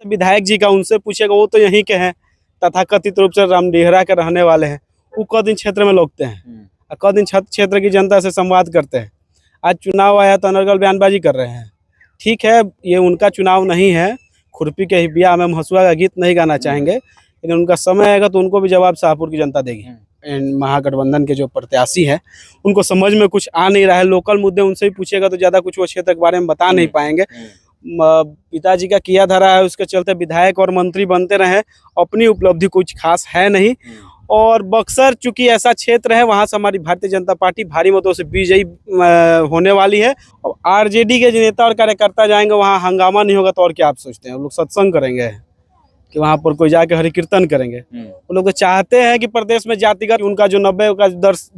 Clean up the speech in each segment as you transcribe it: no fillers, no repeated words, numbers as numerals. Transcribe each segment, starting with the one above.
विधायक जी का उनसे पूछेगा, वो तो यहीं के हैं, तथाकथित रूप से रामडीहरा के रहने वाले हैं। वो क दिन क्षेत्र में लौटते हैं और क दिन क्षेत्र की जनता से संवाद करते हैं। आज चुनाव आया तो अनर्गल बयानबाजी कर रहे हैं। ठीक है, ये उनका चुनाव नहीं है, खुरपी के ब्याह में हम हंसुआ का गीत नहीं गाना चाहेंगे, लेकिन उनका समय आएगा तो उनको भी जवाब शाहपुर की जनता देगी। महागठबंधन के जो प्रत्याशी हैं उनको समझ में कुछ आ नहीं रहा है। लोकल मुद्दे उनसे भी पूछेगा तो ज़्यादा कुछ वो क्षेत्र के बारे में बता नहीं पाएंगे। पिताजी का किया धरा है, उसके चलते विधायक और मंत्री बनते रहे, अपनी उपलब्धि कुछ खास है नहीं। और बक्सर चूंकि ऐसा क्षेत्र है, वहां से हमारी भारतीय जनता पार्टी भारी मतों से विजयी होने वाली है। और आरजेडी के नेता और कार्यकर्ता जाएंगे, वहां हंगामा नहीं होगा तो और क्या आप सोचते हैं? वो लोग सत्संग करेंगे कि वहां पर कोई जाके हरि कीर्तन करेंगे? वो लोग तो चाहते हैं कि प्रदेश में जातिगत उनका जो 90 का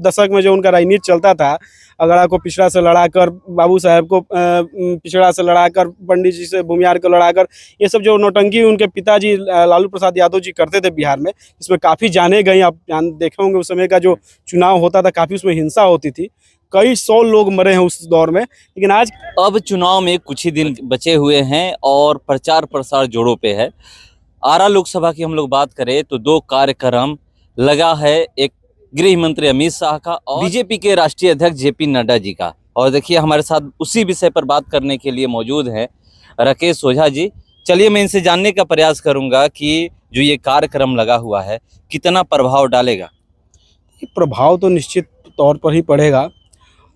दशक में जो उनका राजनीति चलता था, अगड़ा को पिछड़ा से लड़ाकर, बाबू साहब को पिछड़ा से लड़ाकर, पंडित जी से भूमियार को लड़ाकर, ये सब जो नौटंकी उनके पिताजी लालू प्रसाद यादव जी करते थे बिहार में, इसमें काफ़ी जाने गई। आप देखे होंगे उस समय का जो चुनाव होता था, काफ़ी उसमें हिंसा होती थी, कई 100 लोग मरे हैं उस दौर में। लेकिन आज अब चुनाव में कुछ ही दिन बचे हुए हैं और प्रचार प्रसार जोरों पे है। आरा लोकसभा की हम लोग बात करें तो 2 कार्यक्रम लगा है, एक गृह मंत्री अमित शाह का और बीजेपी के राष्ट्रीय अध्यक्ष जेपी नड्डा जी का। और देखिए हमारे साथ उसी विषय पर बात करने के लिए मौजूद हैं राकेश ओझा जी। चलिए मैं इनसे जानने का प्रयास करूंगा कि जो ये कार्यक्रम लगा हुआ है कितना प्रभाव डालेगा। प्रभाव तो निश्चित तौर पर ही पड़ेगा,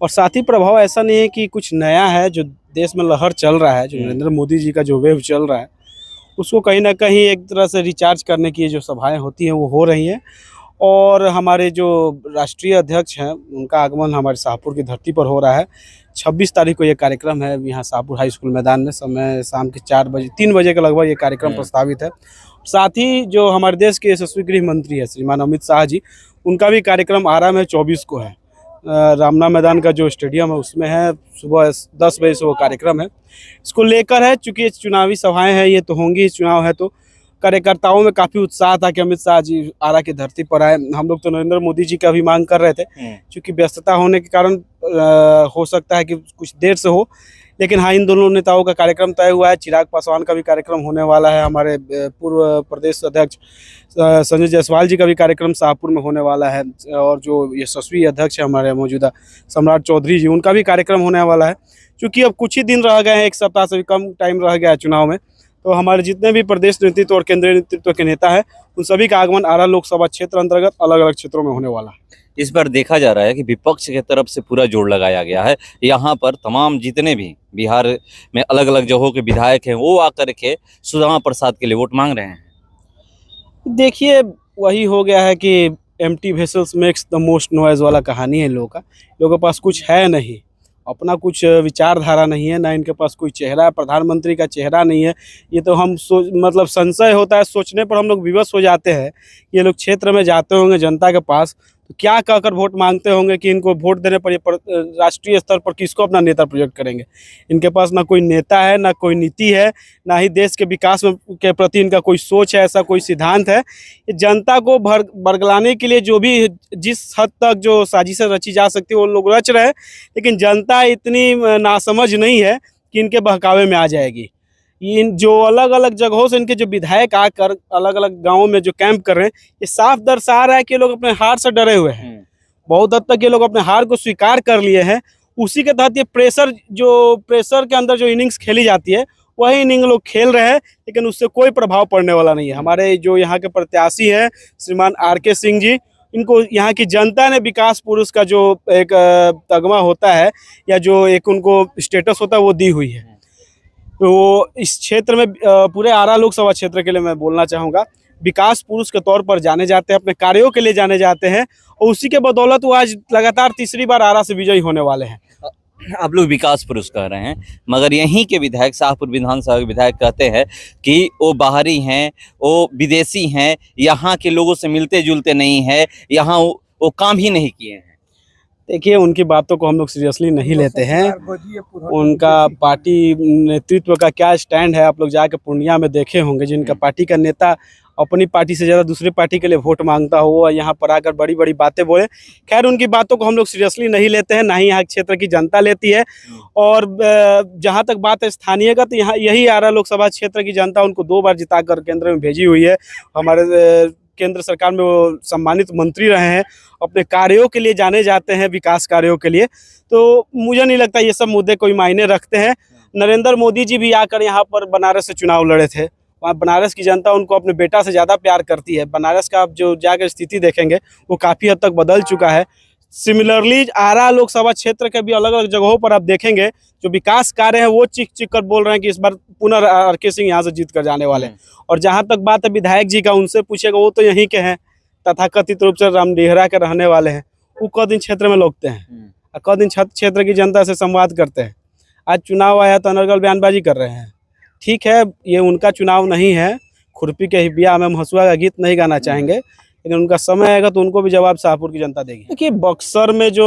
और साथ ही प्रभाव ऐसा नहीं है कि कुछ नया है। जो देश में लहर चल रहा है, जो नरेंद्र मोदी जी का जो वेव चल रहा है, उसको कहीं ना कहीं एक तरह से रिचार्ज करने की जो सभाएं होती हैं वो हो रही हैं। और हमारे जो राष्ट्रीय अध्यक्ष हैं उनका आगमन हमारे शाहपुर की धरती पर हो रहा है। 26 तारीख को ये कार्यक्रम है यहाँ शाहपुर हाई स्कूल मैदान में। समय शाम के 3 बजे के लगभग ये कार्यक्रम प्रस्तावित है। साथ ही जो हमारे देश के यशस्वी गृह मंत्री है श्रीमान अमित शाह जी, उनका भी कार्यक्रम आरा में 24 को है। रामना मैदान का जो स्टेडियम है उसमें है, सुबह 10 बजे से वो कार्यक्रम है। इसको लेकर है, चूँकि चुनावी सभाएं हैं, ये तो होंगी, चुनाव है, तो कार्यकर्ताओं में काफ़ी उत्साह था कि अमित शाह जी आरा की धरती पर आए। हम लोग तो नरेंद्र मोदी जी का भी मांग कर रहे थे, क्योंकि व्यस्तता होने के कारण हो सकता है कि कुछ देर से हो, लेकिन हाँ, इन दोनों नेताओं का कार्यक्रम तय हुआ है। चिराग पासवान का भी कार्यक्रम होने वाला है, हमारे पूर्व प्रदेश अध्यक्ष संजय जायसवाल जी का भी कार्यक्रम शाहपुर में होने वाला है, और जो यशस्वी अध्यक्ष है हमारे मौजूदा सम्राट चौधरी जी, उनका भी कार्यक्रम होने वाला है। क्योंकि अब कुछ ही दिन रह गए हैं, 1 सप्ताह से भी कम टाइम रह गया है चुनाव में, तो हमारे जितने भी प्रदेश नेतृत्व और केंद्रीय नेतृत्व के नेता हैं, उन सभी का आगमन आरा लोकसभा क्षेत्र अंतर्गत अलग अलग क्षेत्रों में होने वाला है। इस बार देखा जा रहा है कि विपक्ष की तरफ से पूरा जोर लगाया गया है। यहाँ पर तमाम जितने भी बिहार में अलग अलग जगहों के विधायक हैं, वो आकर के सुदामा प्रसाद के लिए वोट मांग रहे हैं। देखिए, वही हो गया है कि empty vessels makes the most noise वाला कहानी है लोगों का। लोगों के पास कुछ है नहीं, अपना कुछ विचारधारा नहीं है, ना इनके पास कोई चेहरा है, प्रधानमंत्री का चेहरा नहीं है। ये तो हम मतलब संशय होता है, सोचने पर हम लोग विवश हो जाते हैं। ये लोग क्षेत्र में जाते होंगे जनता के पास, तो क्या कहकर वोट मांगते होंगे कि इनको वोट देने पर ये राष्ट्रीय स्तर पर किसको अपना नेता प्रोजेक्ट करेंगे। इनके पास ना कोई नेता है, ना कोई नीति है, ना ही देश के विकास के प्रति इनका कोई सोच है, ऐसा कोई सिद्धांत है। ये जनता को बरगलाने के लिए जो भी जिस हद तक जो साजिशें रची जा सकती है वो लोग रच रहे हैं, लेकिन जनता इतनी नासमझ नहीं है कि इनके बहकावे में आ जाएगी। इन जो अलग अलग जगहों से इनके जो विधायक आकर अलग अलग गांवों में जो कैंप कर रहे हैं, ये साफ दर्शा रहा है कि ये लोग अपने हार से डरे हुए हैं। बहुत हद तक ये लोग अपने हार को स्वीकार कर लिए हैं। उसी के तहत ये प्रेशर के अंदर जो इनिंग्स खेली जाती है, वही इनिंग लोग खेल रहे हैं, लेकिन उससे कोई प्रभाव पड़ने वाला नहीं है। हमारे जो यहाँ के प्रत्याशी हैं श्रीमान RK सिंह जी, इनको यहाँ की जनता ने विकास पुरुष का जो एक तगमा होता है या जो एक उनको स्टेटस होता है वो दी हुई है। तो इस क्षेत्र में पूरे आरा लोकसभा क्षेत्र के लिए मैं बोलना चाहूँगा, विकास पुरुष के तौर पर जाने जाते हैं, अपने कार्यों के लिए जाने जाते हैं, और उसी के बदौलत वो आज लगातार तीसरी बार आरा से विजयी होने वाले हैं। आप लोग विकास पुरुष कह रहे हैं, मगर यहीं के विधायक शाहपुर विधानसभा के विधायक कहते हैं कि वो बाहरी हैं, वो विदेशी हैं, यहाँ के लोगों से मिलते जुलते नहीं है, यहाँ वो काम ही नहीं किए हैं। देखिए, उनकी बातों को हम लोग सीरियसली नहीं लेते हैं। उनका पार्टी नेतृत्व का क्या स्टैंड है, आप लोग जाके पूर्णिया में देखे होंगे। जिनका पार्टी का नेता अपनी पार्टी से ज़्यादा दूसरी पार्टी के लिए वोट मांगता हो, वो यहाँ पर आकर बड़ी बड़ी बातें बोले। खैर उनकी बातों को हम लोग सीरियसली नहीं लेते हैं, ना ही यहाँ क्षेत्र की जनता लेती है। और जहाँ तक बात है स्थानीय का, तो यहाँ यही आरा लोकसभा क्षेत्र की जनता उनको 2 बार जिताकर केंद्र में भेजी हुई है। हमारे केंद्र सरकार में वो सम्मानित मंत्री रहे हैं, अपने कार्यों के लिए जाने जाते हैं, विकास कार्यों के लिए। तो मुझे नहीं लगता ये सब मुद्दे कोई मायने रखते हैं। नरेंद्र मोदी जी भी आकर यहाँ पर बनारस से चुनाव लड़े थे, वहाँ बनारस की जनता उनको अपने बेटा से ज़्यादा प्यार करती है। बनारस का आप जो जाकर स्थिति देखेंगे वो काफ़ी हद तक बदल चुका है। सिमिलरली आरा लोकसभा क्षेत्र के भी अलग अलग जगहों पर आप देखेंगे जो विकास कार्य है वो चीख चीख कर बोल रहे हैं कि इस बार पुनः आर.के. सिंह यहाँ से जीत कर जाने वाले हैं। और जहाँ तक बात है विधायक जी का, उनसे पूछेगा वो तो यहीं के हैं, तथाकथित रूप से रामडेहरा के रहने वाले हैं। वो क दिन क्षेत्र में लौटते हैं, क दिन क्षेत्र की जनता से संवाद करते हैं। आज चुनाव आया तो अनर्गल बयानबाजी कर रहे हैं। ठीक है, ये उनका चुनाव नहीं है, खुरपी के हिबिया में हम हंसुआ का गीत नहीं गाना चाहेंगे, लेकिन उनका समय आएगा तो उनको भी जवाब शाहपुर की जनता देगी। देखिए बक्सर में जो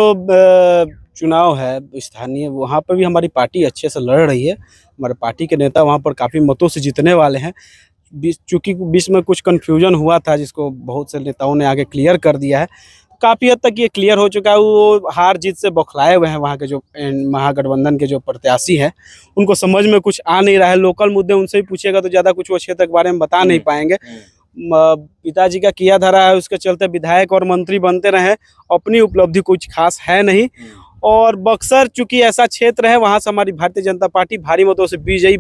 चुनाव है स्थानीय, वहाँ पर भी हमारी पार्टी अच्छे से लड़ रही है। हमारे पार्टी के नेता वहाँ पर काफ़ी मतों से जीतने वाले हैं। चूँकि बीच में कुछ कन्फ्यूजन हुआ था जिसको बहुत से नेताओं ने आगे क्लियर कर दिया है, काफ़ी हद तक ये क्लियर हो चुका है। वो हार जीत से बौखलाए हुए हैं। वहाँ के जो महागठबंधन के जो प्रत्याशी हैं उनको समझ में कुछ आ नहीं रहा है। लोकल मुद्दे उनसे ही पूछिएगा तो ज़्यादा कुछ वो क्षेत्र के बारे में बता नहीं पाएंगे। पिताजी का किया धरा है, उसके चलते विधायक और मंत्री बनते रहे, अपनी उपलब्धि कुछ खास है नहीं। और बक्सर चूंकि ऐसा क्षेत्र है, वहाँ से हमारी भारतीय जनता पार्टी भारी मतों से विजयी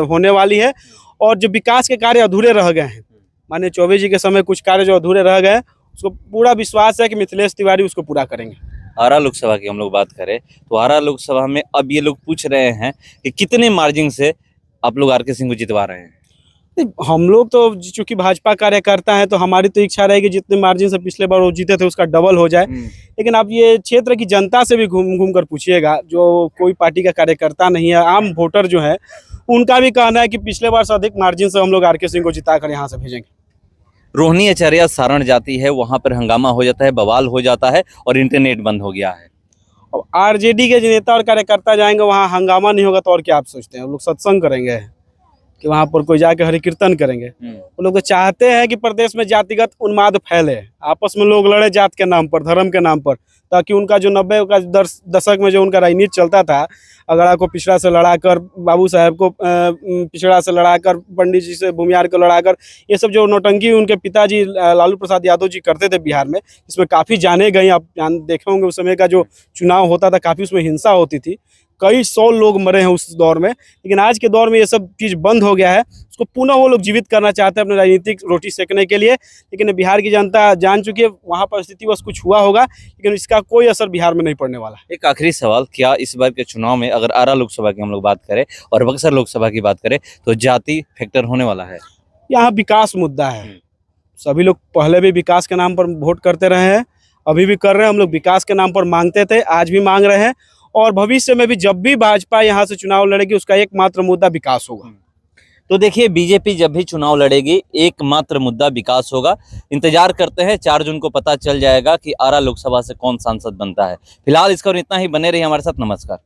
होने वाली है। और जो विकास के कार्य अधूरे रह गए हैं, माननीय चौबे जी के समय कुछ कार्य जो अधूरे रह गए, उसको पूरा विश्वास है कि मिथिलेश तिवारी उसको पूरा करेंगे। आरा लोकसभा की हम लोग बात करें तो आरा लोकसभा में अब ये लोग पूछ रहे हैं कि कितने मार्जिन से आप लोग आर.के. सिंह को जितवा रहे हैं। हम लोग तो चूंकि भाजपा कार्यकर्ता है तो हमारी तो इच्छा रहेगी जितने मार्जिन से पिछले बार वो जीते थे उसका डबल हो जाए। लेकिन आप ये क्षेत्र की जनता से भी घूम घूम कर पूछिएगा, जो कोई पार्टी का कार्यकर्ता नहीं है, आम वोटर जो है, उनका भी कहना है कि पिछले बार से अधिक मार्जिन से हम लोग आर.के. सिंह को जिताकर यहाँ से भेजेंगे। रोहिणी आचार्य सारण जाती है, वहां पर हंगामा हो जाता है, बवाल हो जाता है और इंटरनेट बंद हो गया है। अब आरजेडी के नेता और कार्यकर्ता जाएंगे वहाँ, हंगामा नहीं होगा तो और क्या आप सोचते हैं? वो लोग सत्संग करेंगे कि वहाँ पर कोई जाके हरि कीर्तन करेंगे? वो लोग तो चाहते हैं कि प्रदेश में जातिगत उन्माद फैले, आपस में लोग लड़े जात के नाम पर, धर्म के नाम पर, ताकि उनका जो 90 का दशक में जो उनका राजनीति चलता था, अगड़ा को पिछड़ा से लड़ाकर, बाबू साहब को पिछड़ा से लड़ाकर, पंडित जी से भूमियार को लड़ाकर, ये सब जो नौटंकी उनके पिताजी लालू प्रसाद यादव जी करते थे बिहार में, इसमें काफ़ी जाने गई। आप देखे होंगे उस समय का जो चुनाव होता था, काफ़ी उसमें हिंसा होती थी, कई 100 लोग मरे हैं उस दौर में। लेकिन आज के दौर में ये सब चीज़ बंद हो गया है। उसको पुनः वो लोग जीवित करना चाहते हैं अपने राजनीतिक रोटी सेकने के लिए। लेकिन बिहार की जनता जान चुकी है, वहाँ पर स्थिति बस कुछ हुआ होगा, लेकिन इसका कोई असर बिहार में नहीं पड़ने वाला है। एक आखिरी सवाल, क्या इस बार के चुनाव में अगर आरा लोकसभा की हम लोग बात करें और बक्सर लोकसभा की बात करें तो जाति फैक्टर होने वाला है? यहाँ विकास मुद्दा है। सभी लोग पहले भी विकास के नाम पर वोट करते रहे हैं, अभी भी कर रहे हैं। हम लोग विकास के नाम पर मांगते थे, आज भी मांग रहे हैं, और भविष्य में भी जब भी भाजपा यहाँ से चुनाव लड़ेगी उसका एकमात्र मुद्दा विकास होगा। तो देखिए, बीजेपी जब भी चुनाव लड़ेगी एकमात्र मुद्दा विकास होगा। इंतजार करते हैं, 4 जून को पता चल जाएगा कि आरा लोकसभा से कौन सांसद बनता है। फिलहाल इसका इतना ही, बने रहिए हमारे साथ। नमस्कार।